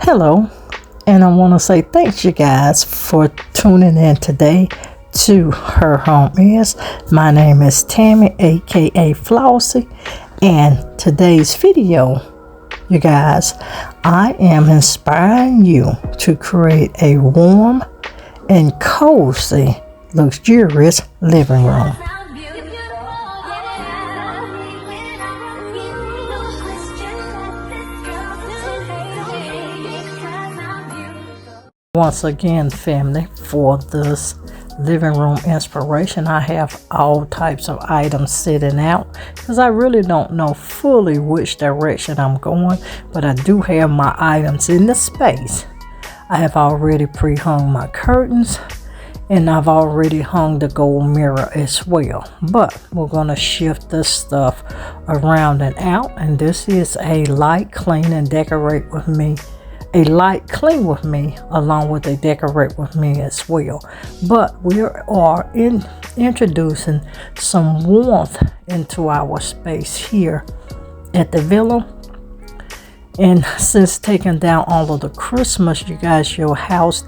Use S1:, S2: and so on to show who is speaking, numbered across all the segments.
S1: Hello, and I want to say thanks you guys for tuning in today to Her Home Is. My name is Tammy, aka Flossie, and today's video, you guys, I am inspiring you to create a warm and cozy, luxurious living room. Once again, family, for this living room inspiration, I have all types of items sitting out because I really don't know fully which direction I'm going, but I do have my items in the space. I have already pre-hung my curtains and I've already hung the gold mirror as well, but we're going to shift this stuff around and out, and this is a light clean and decorate with me. A light clean with me along with a decorate with me as well, but we are introducing some warmth into our space here at the villa. And since taking down all of the Christmas, you guys, your house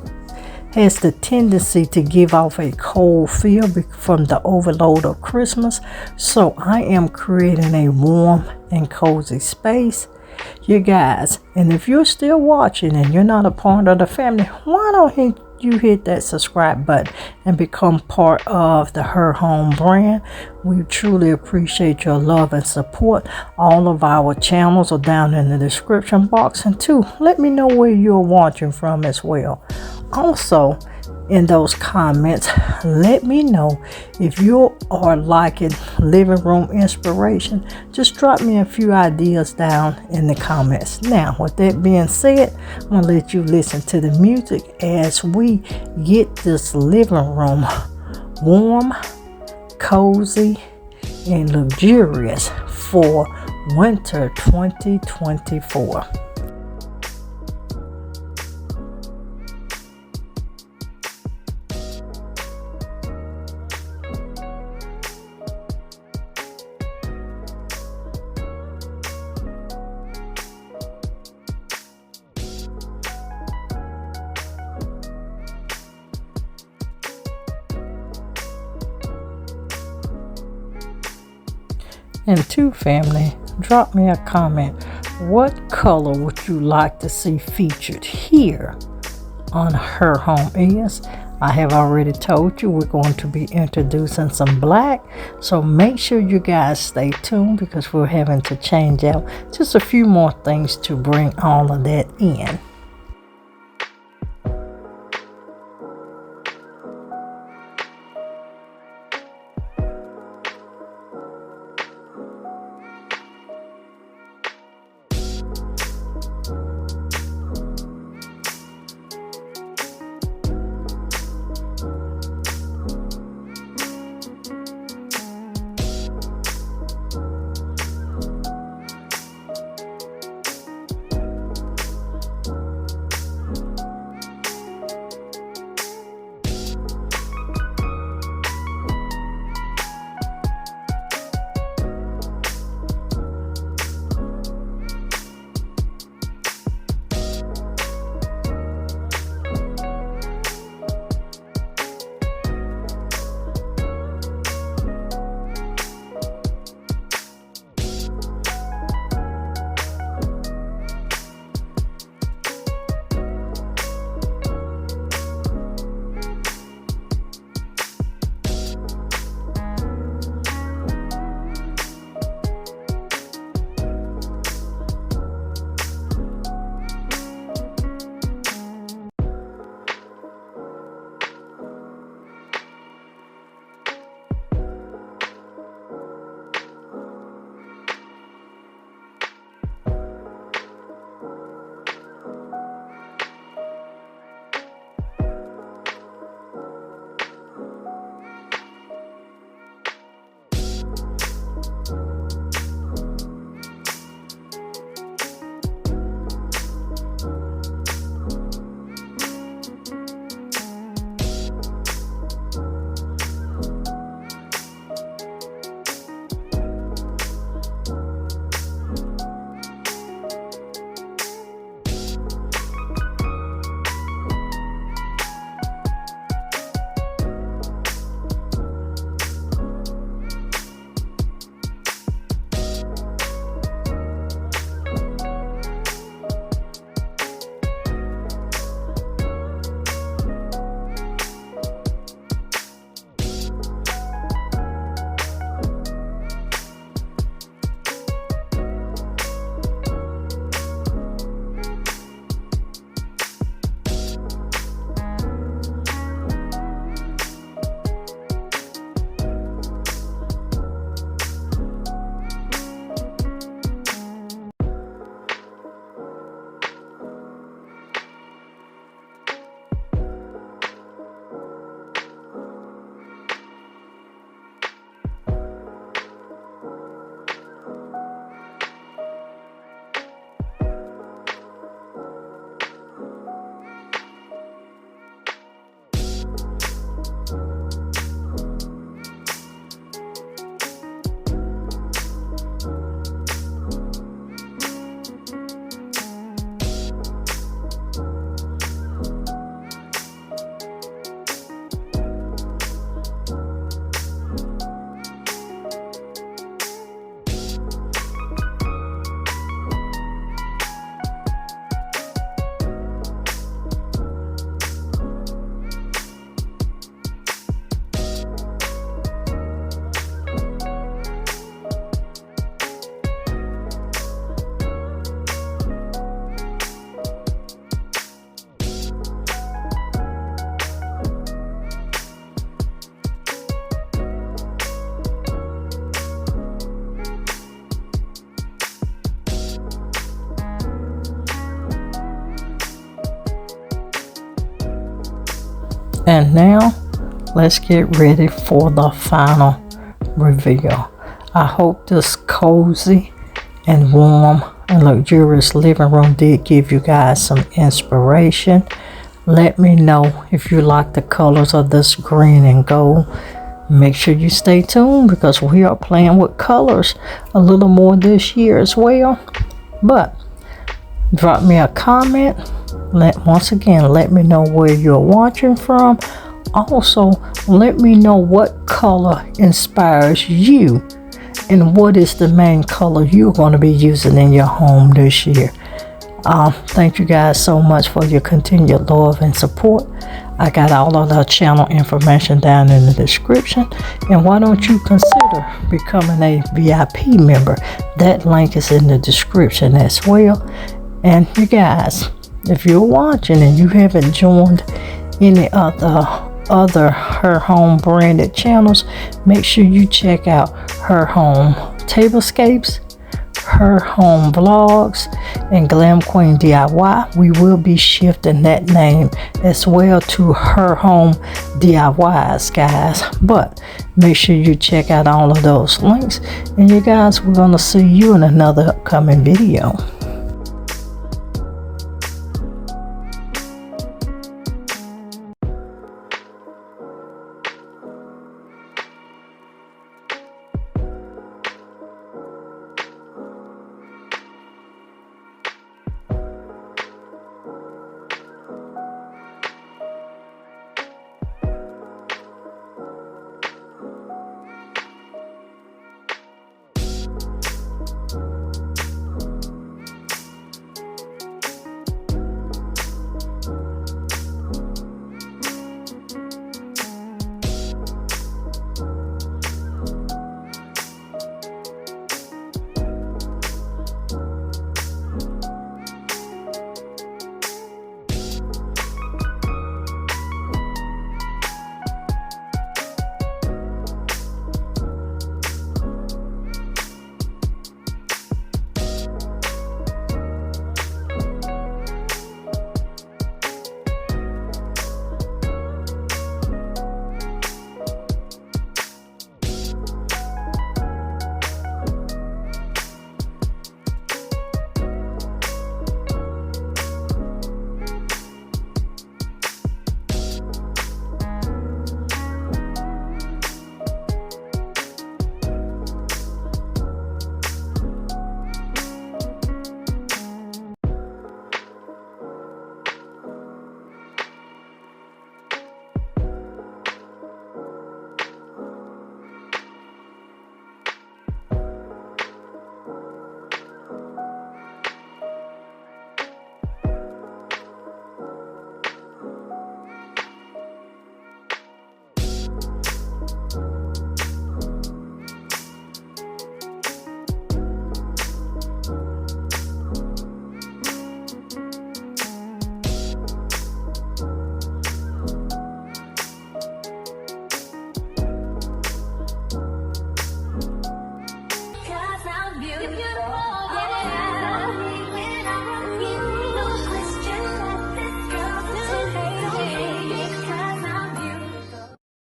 S1: has the tendency to give off a cold feel from the overload of Christmas, so I am creating a warm and cozy space, you guys. And if you're still watching and you're not a part of the family, why don't you hit that subscribe button and become part of the Her Home brand? We truly appreciate your love and support. All of our channels are down in the description box, and too, let me know where you're watching from as well. Also, in those comments, let me know if you are liking living room inspiration. Just drop me a few ideas down in the comments. Now, with that being said, I'm gonna let you listen to the music as we get this living room warm, cozy, and luxurious for winter 2024. And two, family, drop me a comment. What color would you like to see featured here on Her Home Is? I have already told you we're going to be introducing some black, so make sure you guys stay tuned because we're having to change out just a few more things to bring all of that in. And now let's get ready for the final reveal. I hope this cozy and warm and luxurious living room did give you guys some inspiration. Let me know if you like the colors of this green and gold. Make sure you stay tuned because we are playing with colors a little more this year as well. But drop me a comment. Once again, let me know where you're watching from. Also, let me know what color inspires you and what is the main color you're going to be using in your home this year. Thank you guys so much for your continued love and support. I got all of the channel information down in the description, and why don't you consider becoming a VIP member? That link is in the description as well. And you guys, if you're watching and you haven't joined any of the other Her Home branded channels, make sure you check out Her Home Tablescapes, Her Home Vlogs, and Glam Queen DIY. We will be shifting that name as well to Her Home DIYs, guys. But make sure you check out all of those links. And you guys, we're going to see you in another upcoming video.